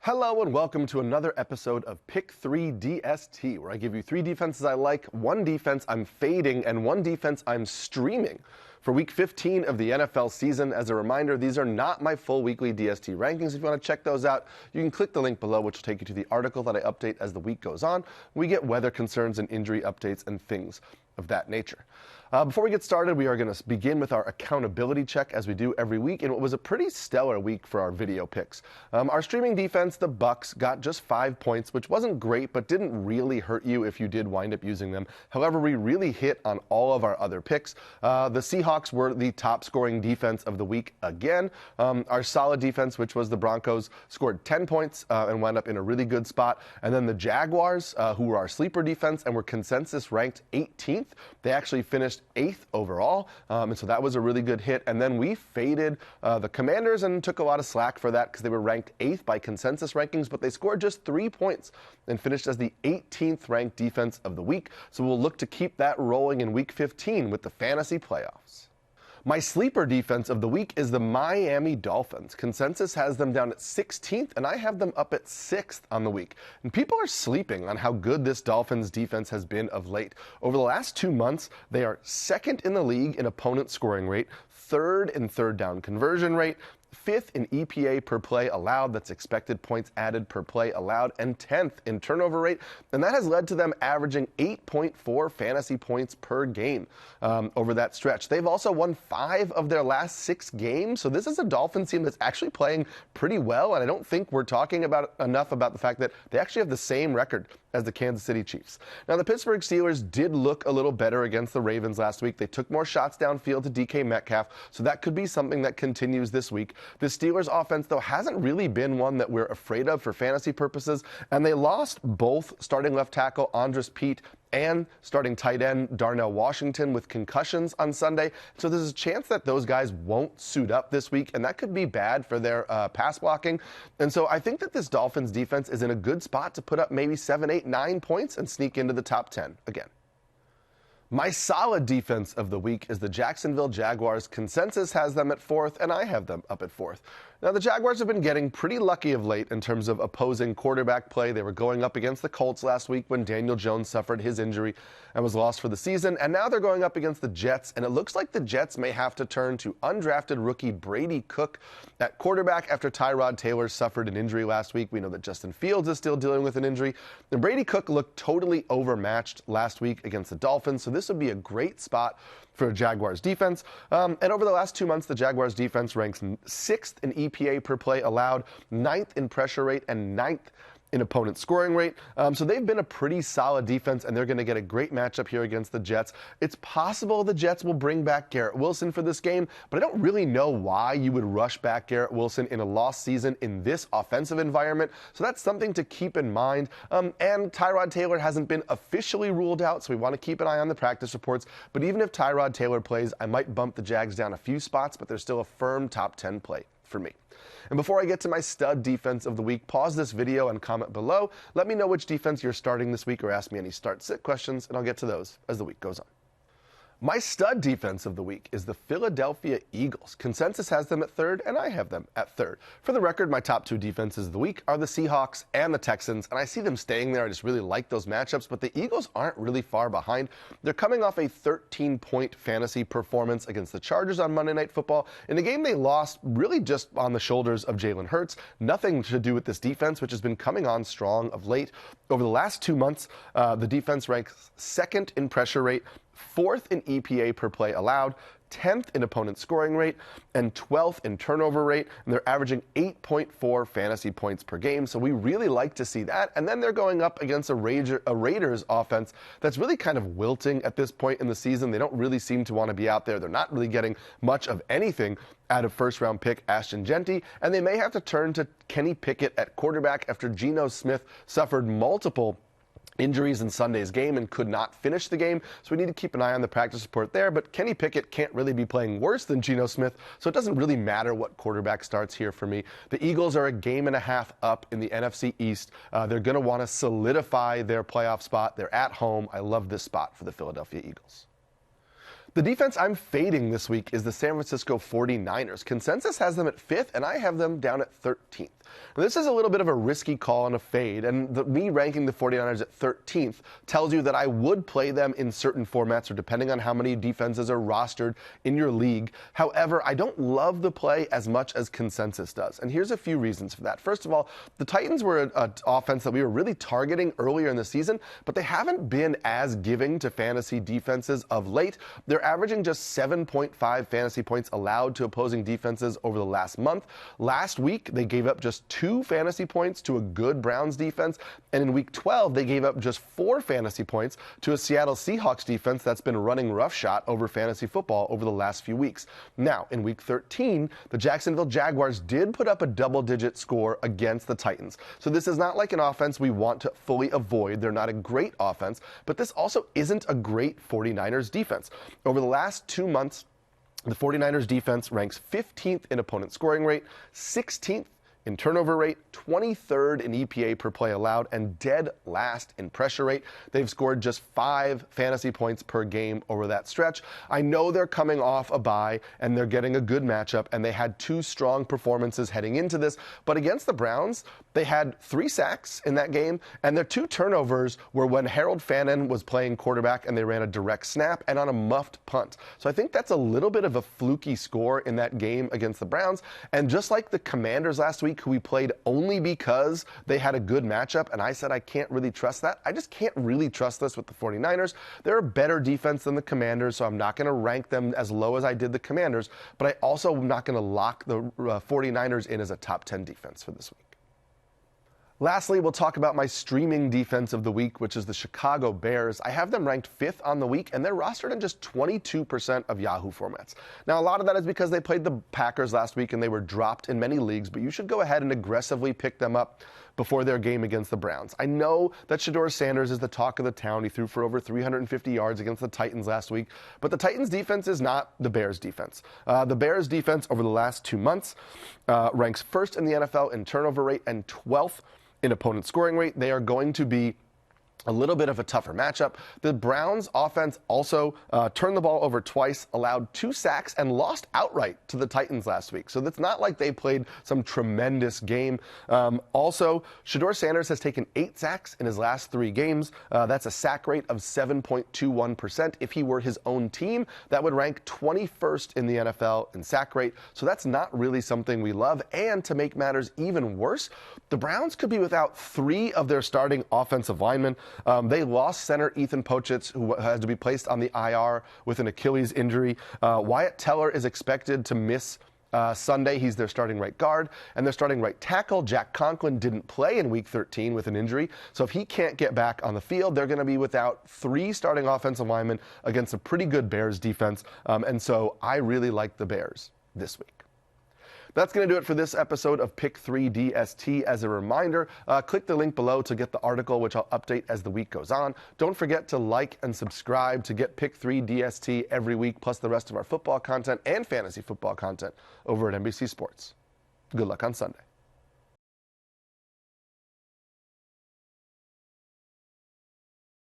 Hello and welcome to another episode of Pick 3 DST, where I give you 3 defenses I like, 1 defense I'm fading, and 1 defense I'm streaming for Week 15 of the NFL season. As a reminder, these are not my full weekly DST rankings. If you want to check those out, you can click the link below, which will take you to the article that I update as the week goes on. We get weather concerns and injury updates and things of that nature. Before we get started, we are going to begin with our accountability check as we do every week in what was a pretty stellar week for our video picks. Our streaming defense, the Bucks, got just 5 points, which wasn't great, but didn't really hurt you if you did wind up using them. However, we really hit on all of our other picks. The Seahawks were the top scoring defense of the week again. Our solid defense, which was the Broncos, scored 10 points and wound up in a really good spot. And then the Jaguars, who were our sleeper defense and were consensus ranked 18th, they actually finished 8th overall, and so that was a really good hit. And then we faded the Commanders and took a lot of slack for that because they were ranked 8th by consensus rankings, but they scored just 3 points and finished as the 18th ranked defense of the week. So we'll look to keep that rolling in Week 15 with the fantasy playoffs. My sleeper defense of the week is the Miami Dolphins. Consensus has them down at 16th, and I have them up at 6th on the week. And people are sleeping on how good this Dolphins defense has been of late. Over the last 2 months, they are 2nd in the league in opponent scoring rate, 3rd in third down conversion rate, 5th in EPA per play allowed, that's expected points added per play allowed, and 10th in turnover rate. And that has led to them averaging 8.4 fantasy points per game over that stretch. They've also won 5 of their last 6 games. So this is a Dolphins team that's actually playing pretty well. And I don't think we're talking about enough about the fact that they actually have the same record as the Kansas City Chiefs. Now, the Pittsburgh Steelers did look a little better against the Ravens last week. They took more shots downfield to DK Metcalf, so that could be something that continues this week. The Steelers offense, though, hasn't really been one that we're afraid of for fantasy purposes, and they lost both starting left tackle Andres Pete and starting tight end Darnell Washington with concussions on Sunday. So there's a chance that those guys won't suit up this week, and that could be bad for their pass blocking. And so I think that this Dolphins defense is in a good spot to put up maybe 7, 8, 9 points and sneak into the top 10 again. My solid defense of the week is the Jacksonville Jaguars. Consensus has them at 4th, and I have them up at 4th. Now, the Jaguars have been getting pretty lucky of late in terms of opposing quarterback play. They were going up against the Colts last week when Daniel Jones suffered his injury and was lost for the season. And now they're going up against the Jets, and it looks like the Jets may have to turn to undrafted rookie Brady Cook at quarterback after Tyrod Taylor suffered an injury last week. We know that Justin Fields is still dealing with an injury. And Brady Cook looked totally overmatched last week against the Dolphins, so this would be a great spot for a Jaguars defense. And over the last 2 months, the Jaguars defense ranks 6th in EPA per play allowed, 9th in pressure rate, and 9th in opponent scoring rate. So they've been a pretty solid defense, and they're going to get a great matchup here against the Jets. It's possible the Jets will bring back Garrett Wilson for this game, but I don't really know why you would rush back Garrett Wilson in a lost season in this offensive environment. So that's something to keep in mind. And Tyrod Taylor hasn't been officially ruled out, so we want to keep an eye on the practice reports. But even if Tyrod Taylor plays, I might bump the Jags down a few spots, but they're still a firm top 10 play for me. And before I get to my stud defense of the week, pause this video and comment below. Let me know which defense you're starting this week or ask me any start-sit questions, and I'll get to those as the week goes on. My stud defense of the week is the Philadelphia Eagles. Consensus has them at 3rd, and I have them at 3rd. For the record, my top 2 defenses of the week are the Seahawks and the Texans, and I see them staying there. I just really like those matchups, but the Eagles aren't really far behind. They're coming off a 13-point fantasy performance against the Chargers on Monday Night Football in a game they lost really just on the shoulders of Jalen Hurts. Nothing to do with this defense, which has been coming on strong of late. Over the last 2 months, the defense ranks 2nd in pressure rate, 4th in EPA per play allowed, 10th in opponent scoring rate, and 12th in turnover rate, and they're averaging 8.4 fantasy points per game, so we really like to see that. And then they're going up against a Raiders offense that's really kind of wilting at this point in the season. They don't really seem to want to be out there. They're not really getting much of anything out of first-round pick Ashton Jeanty, and they may have to turn to Kenny Pickett at quarterback after Geno Smith suffered multiple injuries in Sunday's game and could not finish the game, so we need to keep an eye on the practice report there. But Kenny Pickett can't really be playing worse than Geno Smith, so it doesn't really matter what quarterback starts here for me. The Eagles are a game and a half up in the NFC East. They're going to want to solidify their playoff spot. They're at home. I love this spot for the Philadelphia Eagles. The defense I'm fading this week is the San Francisco 49ers. Consensus has them at 5th, and I have them down at 13th. Now, this is a little bit of a risky call and a fade, and me ranking the 49ers at 13th tells you that I would play them in certain formats or depending on how many defenses are rostered in your league. However, I don't love the play as much as consensus does, and here's a few reasons for that. First of all, the Titans were an offense that we were really targeting earlier in the season, but they haven't been as giving to fantasy defenses of late. They're averaging just 7.5 fantasy points allowed to opposing defenses over the last month. Last week, they gave up just 2 fantasy points to a good Browns defense, and in week 12, they gave up just 4 fantasy points to a Seattle Seahawks defense that's been running roughshod over fantasy football over the last few weeks. Now, in week 13, the Jacksonville Jaguars did put up a double-digit score against the Titans. So this is not like an offense we want to fully avoid. They're not a great offense, but this also isn't a great 49ers defense. Over the last 2 months, the 49ers defense ranks 15th in opponent scoring rate, 16th in turnover rate, 23rd in EPA per play allowed, and dead last in pressure rate. They've scored just 5 fantasy points per game over that stretch. I know they're coming off a bye, and they're getting a good matchup, and they had 2 strong performances heading into this, but against the Browns, they had 3 sacks in that game, and their 2 turnovers were when Harold Fannin was playing quarterback and they ran a direct snap and on a muffed punt. So I think that's a little bit of a fluky score in that game against the Browns, and just like the Commanders last week, who we played only because they had a good matchup, and I said I can't really trust that. I just can't really trust this with the 49ers. They're a better defense than the Commanders, so I'm not going to rank them as low as I did the Commanders, but I also am not going to lock the 49ers in as a top 10 defense for this week. Lastly, we'll talk about my streaming defense of the week, which is the Chicago Bears. I have them ranked 5th on the week, and they're rostered in just 22% of Yahoo formats. Now, a lot of that is because they played the Packers last week and they were dropped in many leagues, but you should go ahead and aggressively pick them up before their game against the Browns. I know that Shedeur Sanders is the talk of the town. He threw for over 350 yards against the Titans last week, but the Titans defense is not the Bears defense. The Bears defense over the last 2 months ranks 1st in the NFL in turnover rate and 12th in opponent scoring rate. They are going to be a little bit of a tougher matchup. The Browns offense also turned the ball over twice, allowed 2 sacks, and lost outright to the Titans last week. So it's not like they played some tremendous game. Also, Shedeur Sanders has taken 8 sacks in his last 3 games. That's a sack rate of 7.21%. If he were his own team, that would rank 21st in the NFL in sack rate. So that's not really something we love. And to make matters even worse, the Browns could be without 3 of their starting offensive linemen. They lost center Ethan Pochitz, who had to be placed on the IR with an Achilles injury. Wyatt Teller is expected to miss Sunday. He's their starting right guard, and their starting right tackle, Jack Conklin, didn't play in Week 13 with an injury. So if he can't get back on the field, they're going to be without 3 starting offensive linemen against a pretty good Bears defense. And so I really like the Bears this week. That's going to do it for this episode of Pick 3 DST. As a reminder, click the link below to get the article, which I'll update as the week goes on. Don't forget to like and subscribe to get Pick 3 DST every week, plus the rest of our football content and fantasy football content over at NBC Sports. Good luck on Sunday.